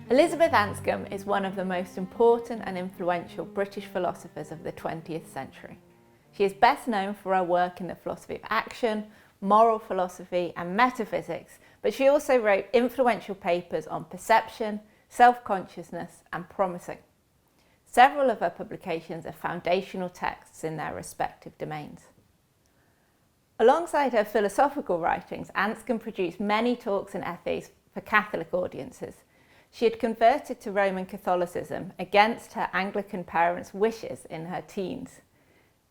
Elizabeth Anscombe is one of the most important and influential British philosophers of the 20th century. She is best known for her work in the philosophy of action, moral philosophy and metaphysics, but she also wrote influential papers on perception, self-consciousness and promising. Several of her publications are foundational texts in their respective domains. Alongside her philosophical writings, Anscombe produced many talks and essays for Catholic audiences. She had converted to Roman Catholicism against her Anglican parents' wishes in her teens.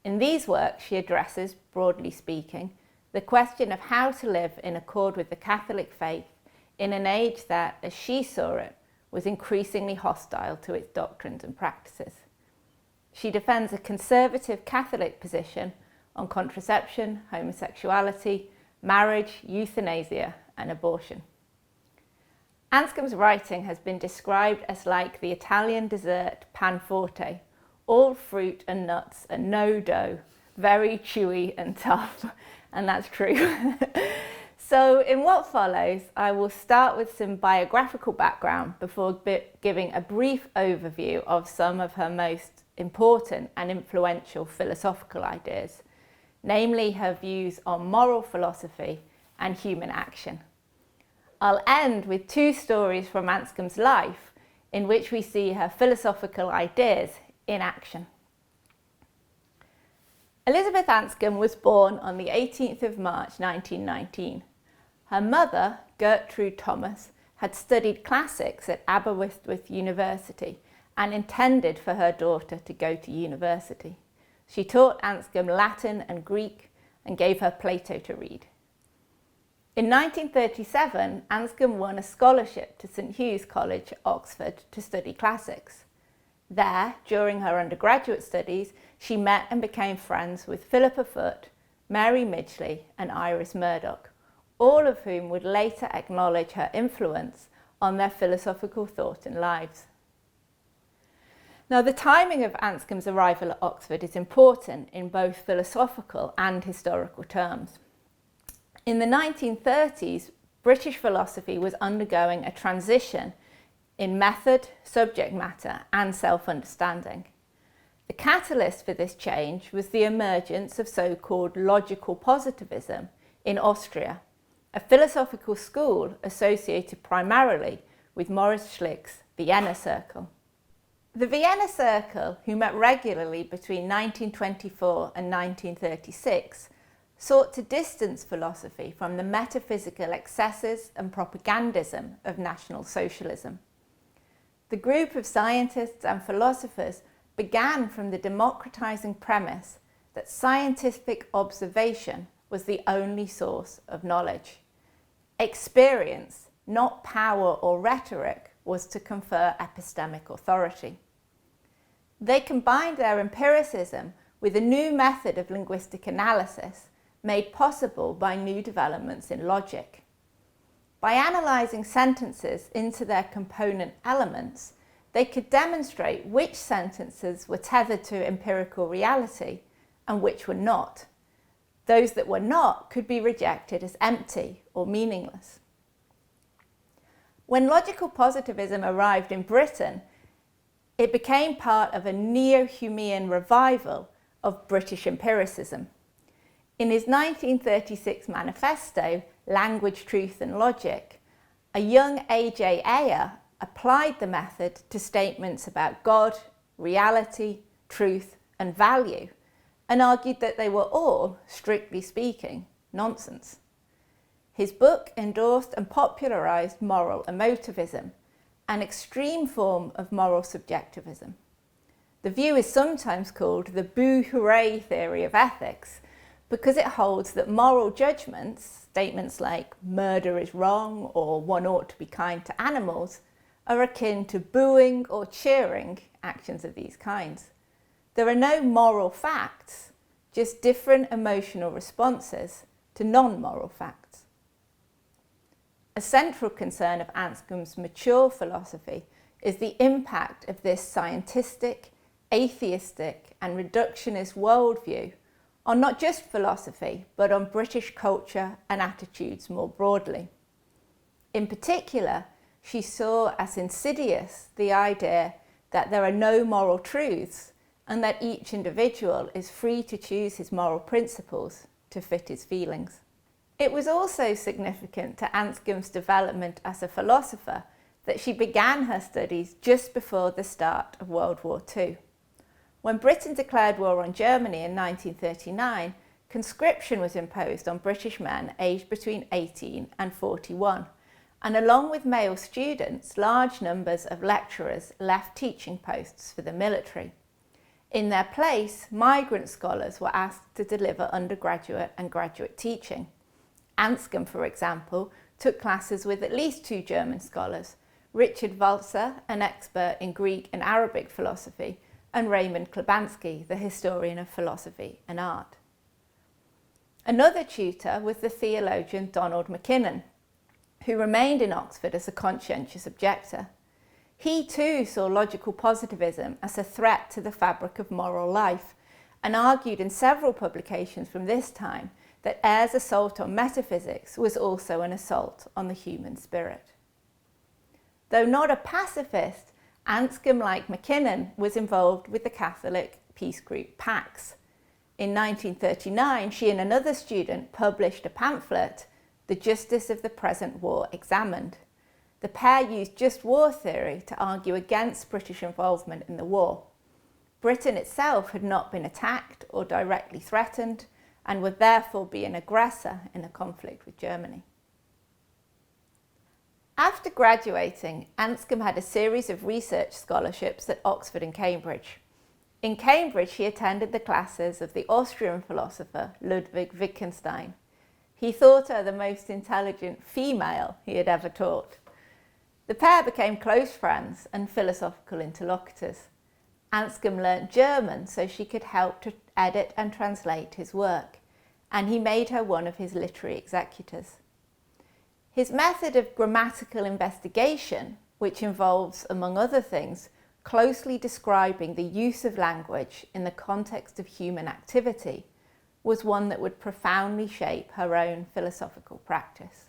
In these works, she addresses, broadly speaking, the question of how to live in accord with the Catholic faith in an age that, as she saw it, was increasingly hostile to its doctrines and practices. She defends a conservative Catholic position on contraception, homosexuality, marriage, euthanasia, and abortion. Anscombe's writing has been described as like the Italian dessert pan forte, all fruit and nuts and no dough, very chewy and tough, and that's true. So in what follows, I will start with some biographical background before giving a brief overview of some of her most important and influential philosophical ideas, namely her views on moral philosophy and human action. I'll end with two stories from Anscombe's life in which we see her philosophical ideas in action. Elizabeth Anscombe was born on the 18th of March 1919. Her mother, Gertrude Thomas, had studied classics at Aberystwyth University and intended for her daughter to go to university. She taught Anscombe Latin and Greek and gave her Plato to read. In 1937, Anscombe won a scholarship to St Hugh's College, Oxford, to study classics. There, during her undergraduate studies, she met and became friends with Philippa Foot, Mary Midgley and Iris Murdoch, all of whom would later acknowledge her influence on their philosophical thought and lives. Now, the timing of Anscombe's arrival at Oxford is important in both philosophical and historical terms. In the 1930s, British philosophy was undergoing a transition in method, subject matter and self-understanding. The catalyst for this change was the emergence of so-called logical positivism in Austria, a philosophical school associated primarily with Maurice Schlick's Vienna Circle. The Vienna Circle, who met regularly between 1924 and 1936, sought to distance philosophy from the metaphysical excesses and propagandism of National Socialism. The group of scientists and philosophers began from the democratizing premise that scientific observation was the only source of knowledge. Experience, not power or rhetoric, was to confer epistemic authority. They combined their empiricism with a new method of linguistic analysis made possible by new developments in logic. By analysing sentences into their component elements, they could demonstrate which sentences were tethered to empirical reality and which were not. Those that were not could be rejected as empty or meaningless. When logical positivism arrived in Britain, it became part of a neo-Humean revival of British empiricism. In his 1936 manifesto, Language, Truth and Logic, a young A.J. Ayer applied the method to statements about God, reality, truth and value, and argued that they were all, strictly speaking, nonsense. His book endorsed and popularised moral emotivism, an extreme form of moral subjectivism. The view is sometimes called the boo-hooray theory of ethics, because it holds that moral judgments, statements like murder is wrong or one ought to be kind to animals, are akin to booing or cheering actions of these kinds. There are no moral facts, just different emotional responses to non-moral facts. A central concern of Anscombe's mature philosophy is the impact of this scientistic, atheistic and reductionist worldview on not just philosophy, but on British culture and attitudes more broadly. In particular, she saw as insidious the idea that there are no moral truths and that each individual is free to choose his moral principles to fit his feelings. It was also significant to Anscombe's development as a philosopher that she began her studies just before the start of World War II. When Britain declared war on Germany in 1939, conscription was imposed on British men aged between 18 and 41, and along with male students, large numbers of lecturers left teaching posts for the military. In their place, migrant scholars were asked to deliver undergraduate and graduate teaching. Anscombe, for example, took classes with at least 2 German scholars, Richard Walzer, an expert in Greek and Arabic philosophy, and Raymond Klebanski, the historian of philosophy and art. Another tutor was the theologian Donald Mackinnon, who remained in Oxford as a conscientious objector. He too saw logical positivism as a threat to the fabric of moral life and argued in several publications from this time that Ayre's assault on metaphysics was also an assault on the human spirit. Though not a pacifist, Anscombe, like Mackinnon, was involved with the Catholic peace group Pax. In 1939, she and another student published a pamphlet, The Justice of the Present War Examined. The pair used just war theory to argue against British involvement in the war. Britain itself had not been attacked or directly threatened and would therefore be an aggressor in a conflict with Germany. After graduating, Anscombe had a series of research scholarships at Oxford and Cambridge. In Cambridge, he attended the classes of the Austrian philosopher Ludwig Wittgenstein. He thought her the most intelligent female he had ever taught. The pair became close friends and philosophical interlocutors. Anscombe learnt German so she could help to edit and translate his work, and he made her one of his literary executors. His method of grammatical investigation, which involves, among other things, closely describing the use of language in the context of human activity, was one that would profoundly shape her own philosophical practice.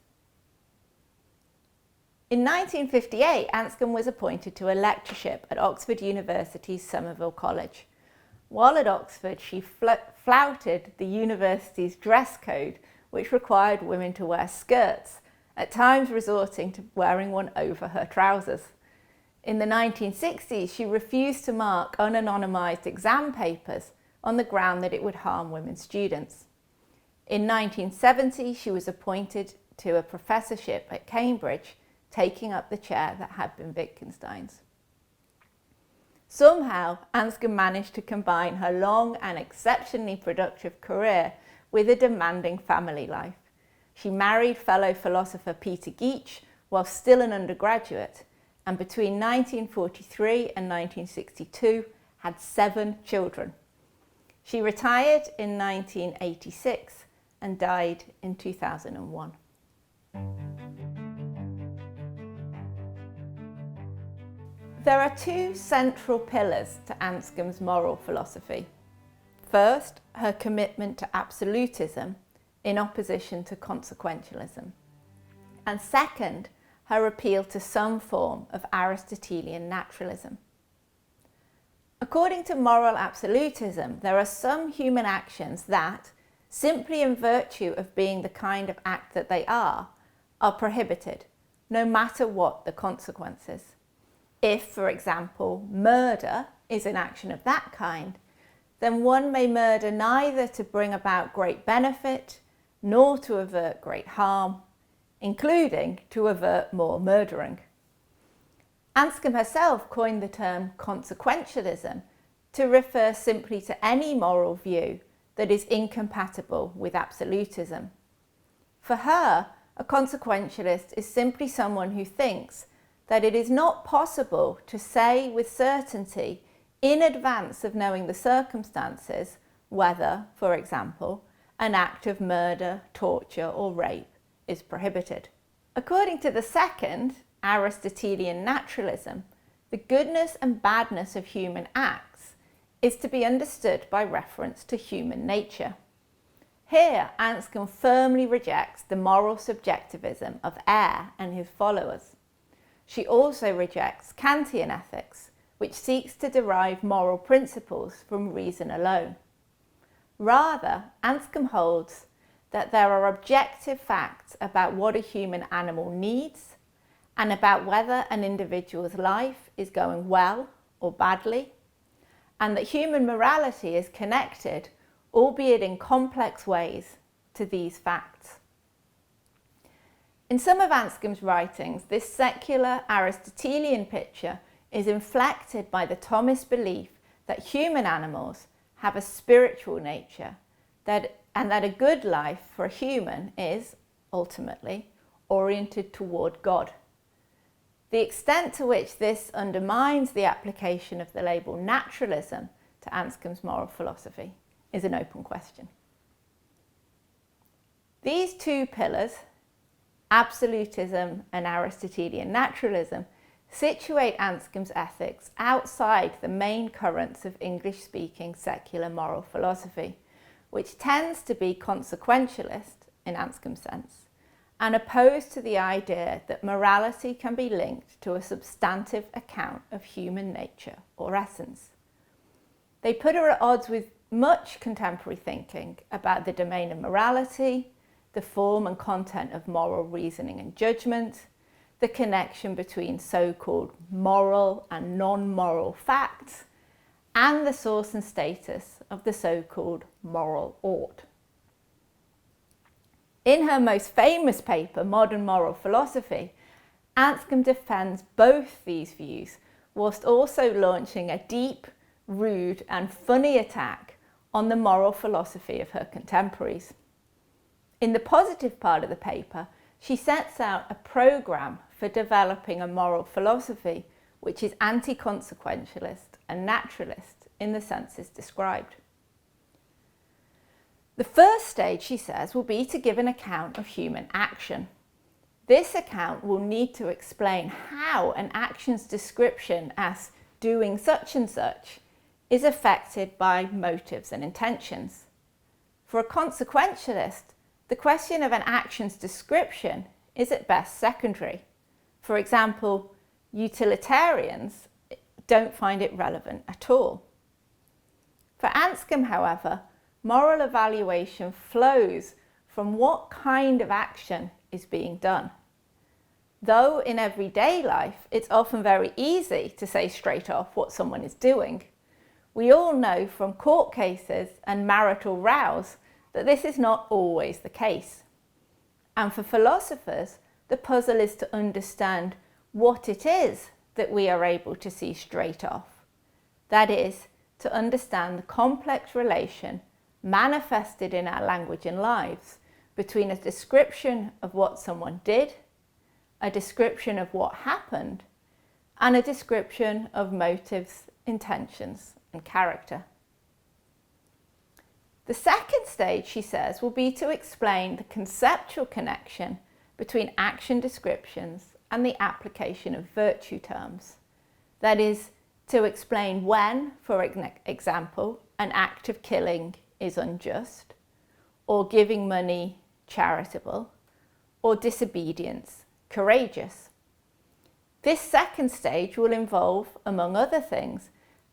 In 1958, Anscombe was appointed to a lectureship at Oxford University's Somerville College. While at Oxford, she flouted the university's dress code, which required women to wear skirts, at times resorting to wearing one over her trousers. In the 1960s, she refused to mark unanonymised exam papers on the ground that it would harm women students. In 1970, she was appointed to a professorship at Cambridge, taking up the chair that had been Wittgenstein's. Somehow, Anscombe managed to combine her long and exceptionally productive career with a demanding family life. She married fellow philosopher Peter Geach while still an undergraduate, and between 1943 and 1962 had 7 children. She retired in 1986 and died in 2001. There are 2 central pillars to Anscombe's moral philosophy. First, her commitment to absolutism in opposition to consequentialism. And second, her appeal to some form of Aristotelian naturalism. According to moral absolutism, there are some human actions that, simply in virtue of being the kind of act that they are prohibited, no matter what the consequences. If, for example, murder is an action of that kind, then one may murder neither to bring about great benefit nor to avert great harm, including to avert more murdering. Anscombe herself coined the term consequentialism to refer simply to any moral view that is incompatible with absolutism. For her, a consequentialist is simply someone who thinks that it is not possible to say with certainty in advance of knowing the circumstances whether, for example, an act of murder, torture or rape is prohibited. According to the second, Aristotelian naturalism, the goodness and badness of human acts is to be understood by reference to human nature. Here, Anscombe firmly rejects the moral subjectivism of Ayre and his followers. she also rejects Kantian ethics, which seeks to derive moral principles from reason alone. Rather, Anscombe holds that there are objective facts about what a human animal needs and about whether an individual's life is going well or badly, and that human morality is connected, albeit in complex ways, to these facts. In some of Anscombe's writings, this secular Aristotelian picture is inflected by the Thomist belief that human animals have a spiritual nature, and that a good life for a human is, ultimately, oriented toward God. The extent to which this undermines the application of the label naturalism to Anscombe's moral philosophy is an open question. These two pillars, absolutism and Aristotelian naturalism, situate Anscombe's ethics outside the main currents of English-speaking secular moral philosophy, which tends to be consequentialist in Anscombe's sense, and opposed to the idea that morality can be linked to a substantive account of human nature or essence. They put her at odds with much contemporary thinking about the domain of morality, the form and content of moral reasoning and judgment, the connection between so-called moral and non-moral facts, and the source and status of the so-called moral ought. In her most famous paper, Modern Moral Philosophy, Anscombe defends both these views, whilst also launching a deep, rude and funny attack on the moral philosophy of her contemporaries. In the positive part of the paper, she sets out a programme for developing a moral philosophy which is anti-consequentialist and naturalist in the senses described. The first stage, she says, will be to give an account of human action. This account will need to explain how an action's description as doing such and such is affected by motives and intentions. For a consequentialist, the question of an action's description is at best secondary. For example, utilitarians don't find it relevant at all. For Anscombe, however, moral evaluation flows from what kind of action is being done. Though in everyday life, it's often very easy to say straight off what someone is doing, we all know from court cases and marital rows that this is not always the case. And for philosophers, the puzzle is to understand what it is that we are able to see straight off. That is, to understand the complex relation manifested in our language and lives between a description of what someone did, a description of what happened, and a description of motives, intentions, and character. The second stage, she says, will be to explain the conceptual connection between action descriptions and the application of virtue terms. That is, to explain when, for example, an act of killing is unjust, or giving money charitable, or disobedience courageous. This second stage will involve, among other things,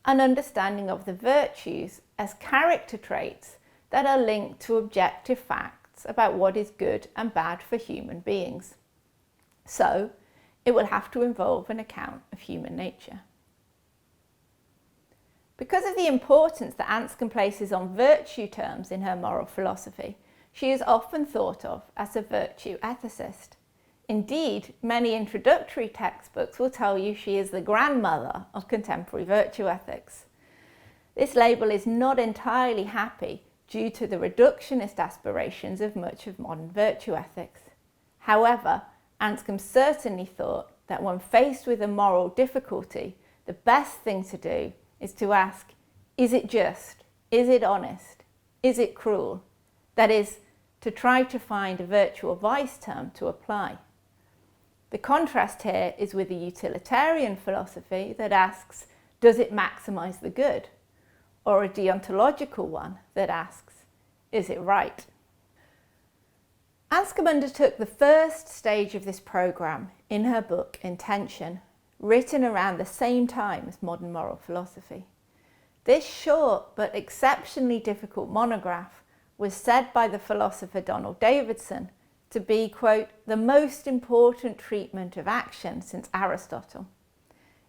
an understanding of the virtues as character traits that are linked to objective facts about what is good and bad for human beings. So, it will have to involve an account of human nature. Because of the importance that Anscombe places on virtue terms in her moral philosophy, she is often thought of as a virtue ethicist. Indeed, many introductory textbooks will tell you she is the grandmother of contemporary virtue ethics. This label is not entirely happy due to the reductionist aspirations of much of modern virtue ethics. However, Anscombe certainly thought that when faced with a moral difficulty, the best thing to do is to ask, is it just? Is it honest? Is it cruel? That is, to try to find a virtue or vice term to apply. The contrast here is with a utilitarian philosophy that asks, does it maximize the good? Or a deontological one that asks, is it right? Anscombe undertook the first stage of this programme in her book Intention, written around the same time as Modern Moral Philosophy. This short but exceptionally difficult monograph was said by the philosopher Donald Davidson to be, quote, the most important treatment of action since Aristotle.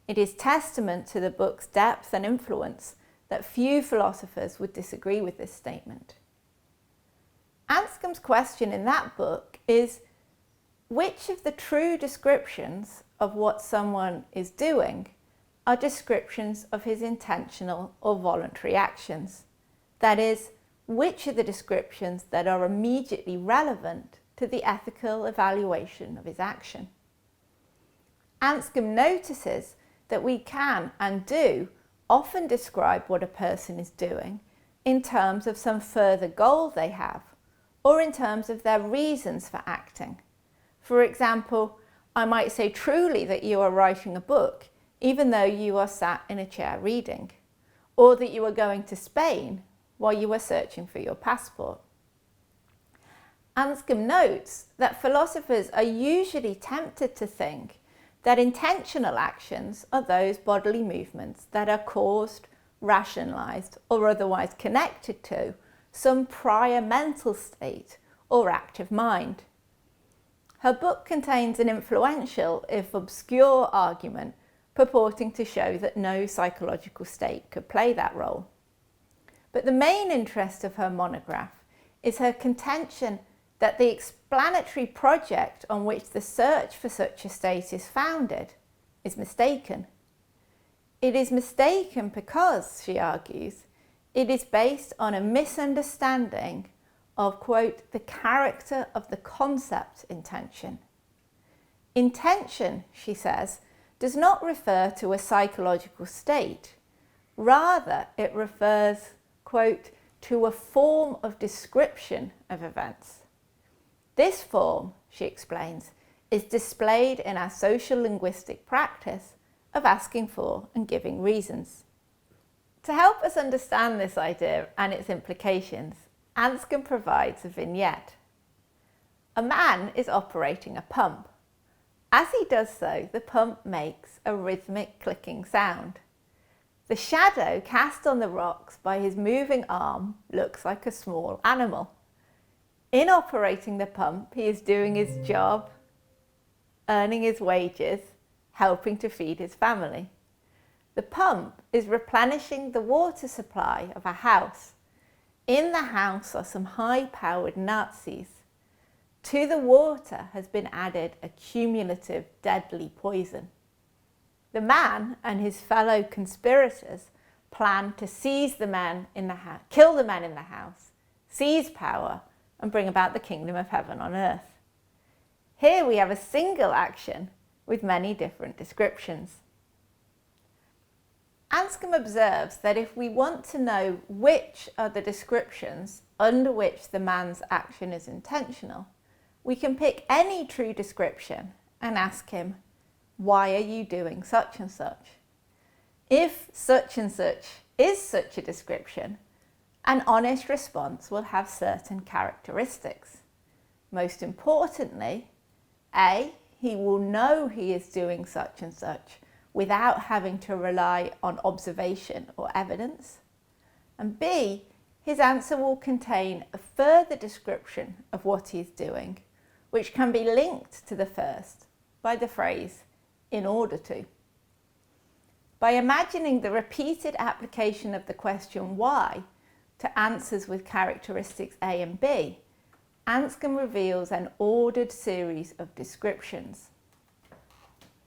It is testament to the book's depth and influence that few philosophers would disagree with this statement. Anscombe's question in that book is, which of the true descriptions of what someone is doing are descriptions of his intentional or voluntary actions? That is, which are the descriptions that are immediately relevant to the ethical evaluation of his action? Anscombe notices that we can and do often describe what a person is doing in terms of some further goal they have, or in terms of their reasons for acting. For example, I might say truly that you are writing a book, even though you are sat in a chair reading, or that you are going to Spain while you are searching for your passport. Anscombe notes that philosophers are usually tempted to think that intentional actions are those bodily movements that are caused, rationalised, or otherwise connected to some prior mental state or active mind. Her book contains an influential, if obscure, argument purporting to show that no psychological state could play that role. But the main interest of her monograph is her contention that the explanatory project on which the search for such a state is founded is mistaken. It is mistaken because, she argues, it is based on a misunderstanding of, quote, the character of the concept intention. Intention, she says, does not refer to a psychological state. Rather, it refers, quote, to a form of description of events. This form, she explains, is displayed in our social linguistic practice of asking for and giving reasons. To help us understand this idea and its implications, Anscombe provides a vignette. A man is operating a pump. As he does so, the pump makes a rhythmic clicking sound. The shadow cast on the rocks by his moving arm looks like a small animal. In operating the pump, he is doing his job, earning his wages, helping to feed his family. The pump is replenishing the water supply of a house. In the house are some high-powered Nazis. To the water has been added a cumulative deadly poison. The man and his fellow conspirators plan to seize the men in the house, kill the men in the house, seize power, and bring about the kingdom of heaven on earth. Here we have a single action with many different descriptions. Anscombe observes that if we want to know which are the descriptions under which the man's action is intentional, we can pick any true description and ask him, why are you doing such and such? If such and such is such a description, an honest response will have certain characteristics. Most importantly, A, he will know he is doing such and such without having to rely on observation or evidence. And B, his answer will contain a further description of what he is doing, which can be linked to the first by the phrase, in order to. By imagining the repeated application of the question why to answers with characteristics A and B, Anscombe reveals an ordered series of descriptions.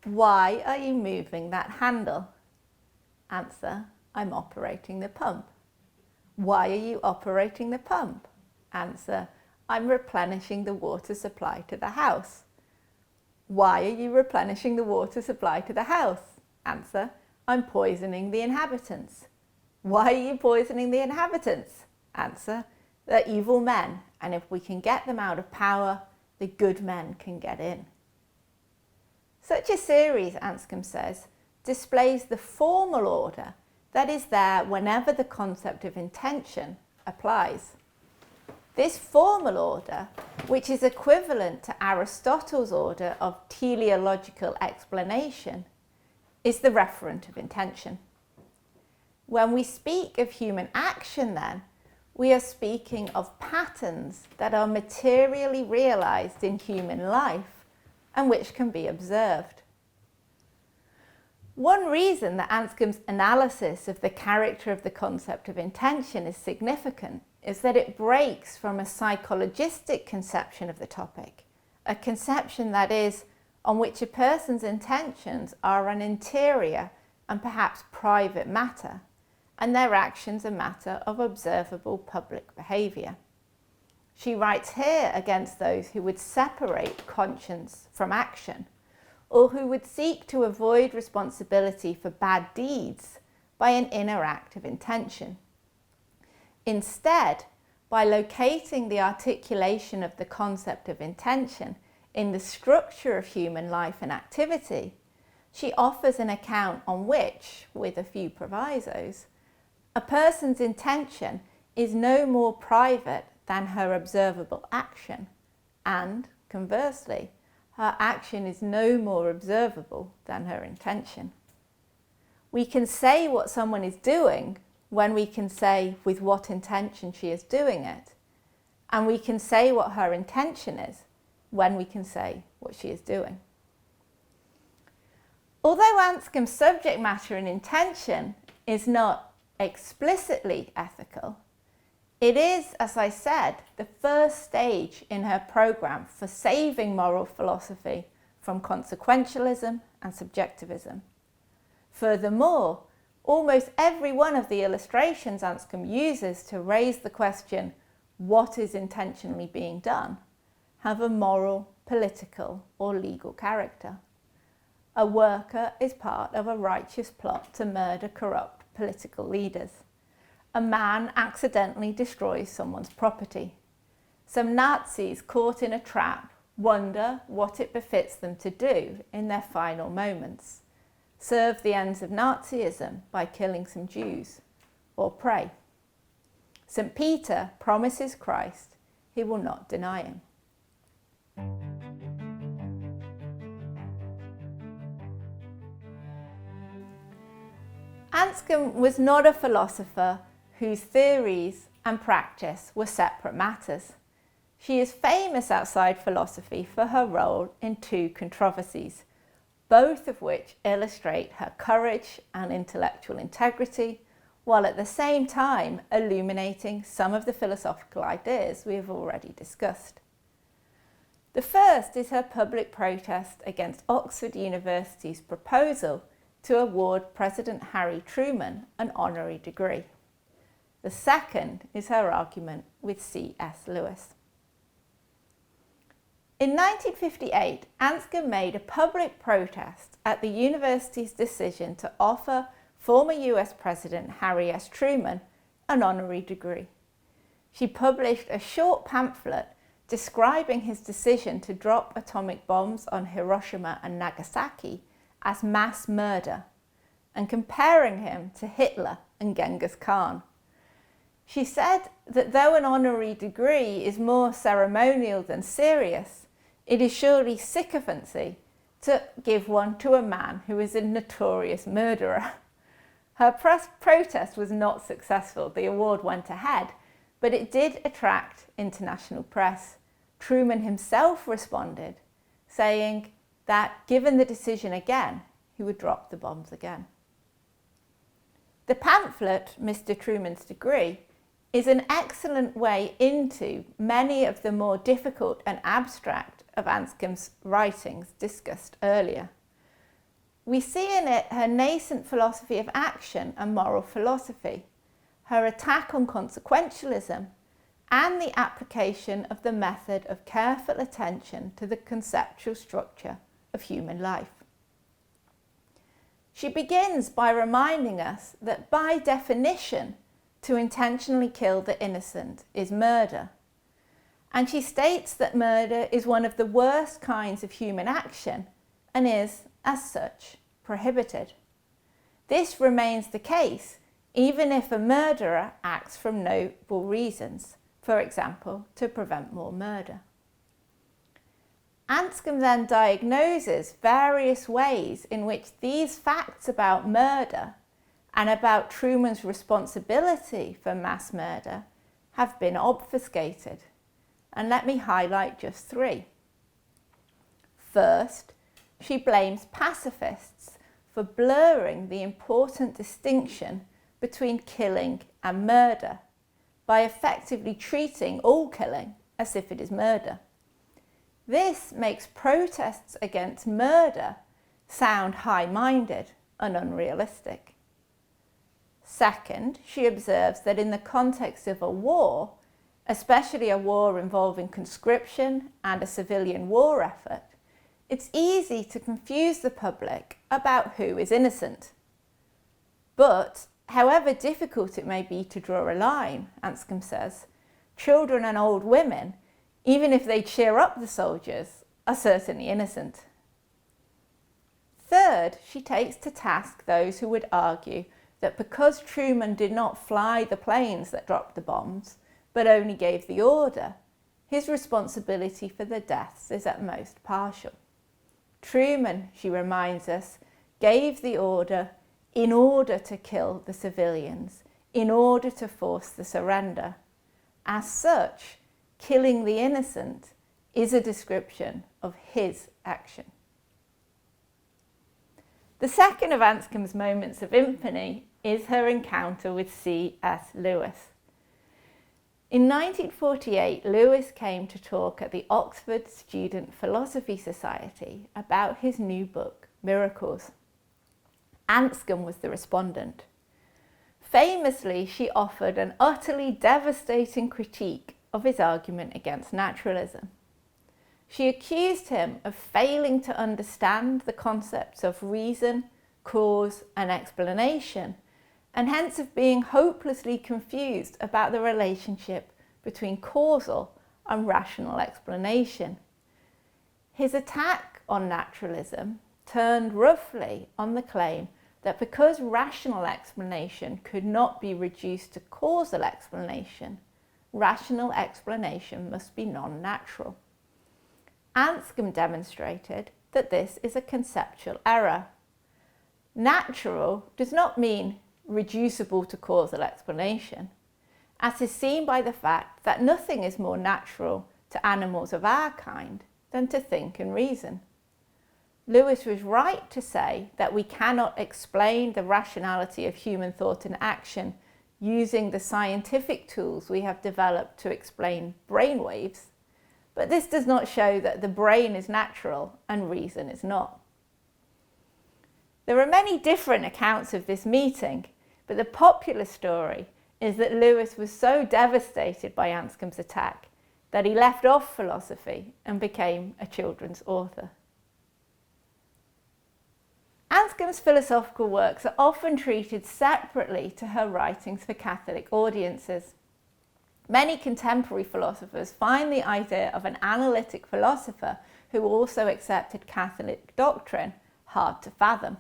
Why are you moving that handle? Answer, I'm operating the pump. Why are you operating the pump? Answer, I'm replenishing the water supply to the house. Why are you replenishing the water supply to the house? Answer, I'm poisoning the inhabitants. Why are you poisoning the inhabitants? Answer, they're evil men, and if we can get them out of power, the good men can get in. Such a series, Anscombe says, displays the formal order that is there whenever the concept of intention applies. This formal order, which is equivalent to Aristotle's order of teleological explanation, is the referent of intention. When we speak of human action, then, we are speaking of patterns that are materially realized in human life and which can be observed. One reason that Anscombe's analysis of the character of the concept of intention is significant is that it breaks from a psychologistic conception of the topic, a conception that is, on which a person's intentions are an interior and perhaps private matter, and their actions a matter of observable public behaviour. She writes here against those who would separate conscience from action, or who would seek to avoid responsibility for bad deeds by an inner act of intention. Instead, by locating the articulation of the concept of intention in the structure of human life and activity, she offers an account on which, with a few provisos, a person's intention is no more private than her observable action, and, conversely, her action is no more observable than her intention. We can say what someone is doing when we can say with what intention she is doing it, and we can say what her intention is when we can say what she is doing. Although Anscombe's subject matter and intention is not explicitly ethical, it is, as I said, the first stage in her programme for saving moral philosophy from consequentialism and subjectivism. Furthermore, almost every one of the illustrations Anscombe uses to raise the question, what is intentionally being done, have a moral, political, or legal character. A worker is part of a righteous plot to murder corrupt political leaders. A man accidentally destroys someone's property. Some Nazis caught in a trap wonder what it befits them to do in their final moments. Serve the ends of Nazism by killing some Jews, or pray. St. Peter promises Christ he will not deny him. Anscombe was not a philosopher whose theories and practice were separate matters. She is famous outside philosophy for her role in two controversies, both of which illustrate her courage and intellectual integrity, while at the same time illuminating some of the philosophical ideas we have already discussed. The first is her public protest against Oxford University's proposal to award President Harry Truman an honorary degree. The second is her argument with C.S. Lewis. In 1958, Anscombe made a public protest at the university's decision to offer former US President Harry S. Truman an honorary degree. She published a short pamphlet describing his decision to drop atomic bombs on Hiroshima and Nagasaki as mass murder, and comparing him to Hitler and Genghis Khan. She said that though an honorary degree is more ceremonial than serious, it is surely sycophancy to give one to a man who is a notorious murderer. Her protest was not successful. The award went ahead, but it did attract international press. Truman himself responded, saying that given the decision again, he would drop the bombs again. The pamphlet, Mr. Truman's Degree, is an excellent way into many of the more difficult and abstract of Anscombe's writings discussed earlier. We see in it her nascent philosophy of action and moral philosophy, her attack on consequentialism, and the application of the method of careful attention to the conceptual structure of human life. She begins by reminding us that by definition, to intentionally kill the innocent is murder. And she states that murder is one of the worst kinds of human action and is, as such, prohibited. This remains the case even if a murderer acts from noble reasons, for example, to prevent more murder. Anscombe then diagnoses various ways in which these facts about murder and about Truman's responsibility for mass murder have been obfuscated. And let me highlight just three. First, she blames pacifists for blurring the important distinction between killing and murder by effectively treating all killing as if it is murder. This makes protests against murder sound high-minded and unrealistic. Second, she observes that in the context of a war, especially a war involving conscription and a civilian war effort, it's easy to confuse the public about who is innocent. But, however difficult it may be to draw a line, Anscombe says, children and old women, even if they cheer up the soldiers, are certainly innocent. Third, she takes to task those who would argue that because Truman did not fly the planes that dropped the bombs, but only gave the order, his responsibility for the deaths is at most partial. Truman, she reminds us, gave the order in order to kill the civilians, in order to force the surrender. As such, killing the innocent is a description of his action. The second of Anscombe's moments of infamy is her encounter with C.S. Lewis. In 1948, Lewis came to talk at the Oxford Student Philosophy Society about his new book, Miracles. Anscombe was the respondent. Famously, she offered an utterly devastating critique of his argument against naturalism. She accused him of failing to understand the concepts of reason, cause, and explanation, and hence of being hopelessly confused about the relationship between causal and rational explanation. His attack on naturalism turned roughly on the claim that because rational explanation could not be reduced to causal explanation, rational explanation must be non-natural. Anscombe demonstrated that this is a conceptual error. Natural does not mean reducible to causal explanation, as is seen by the fact that nothing is more natural to animals of our kind than to think and reason. Lewis was right to say that we cannot explain the rationality of human thought and action using the scientific tools we have developed to explain brainwaves, but this does not show that the brain is natural and reason is not. There are many different accounts of this meeting, but the popular story is that Lewis was so devastated by Anscombe's attack that he left off philosophy and became a children's author. Anscombe's philosophical works are often treated separately to her writings for Catholic audiences. Many contemporary philosophers find the idea of an analytic philosopher who also accepted Catholic doctrine hard to fathom.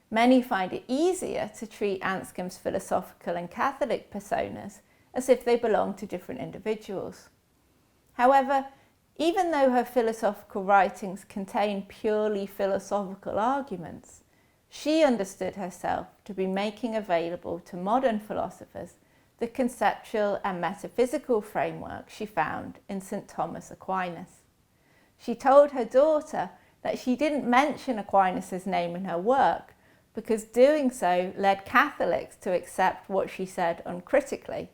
Many find it easier to treat Anscombe's philosophical and Catholic personas as if they belong to different individuals. However, even though her philosophical writings contain purely philosophical arguments, she understood herself to be making available to modern philosophers the conceptual and metaphysical framework she found in St. Thomas Aquinas. She told her daughter that she didn't mention Aquinas' name in her work because doing so led Catholics to accept what she said uncritically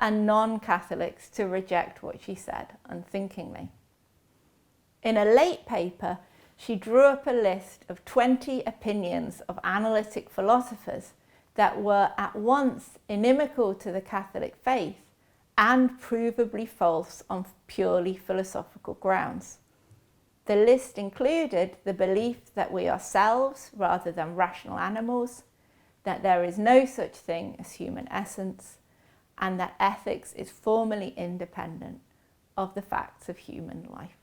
and non-Catholics to reject what she said unthinkingly. In a late paper, she drew up a list of 20 opinions of analytic philosophers that were at once inimical to the Catholic faith and provably false on purely philosophical grounds. The list included the belief that we are selves rather than rational animals, that there is no such thing as human essence, and that ethics is formally independent of the facts of human life.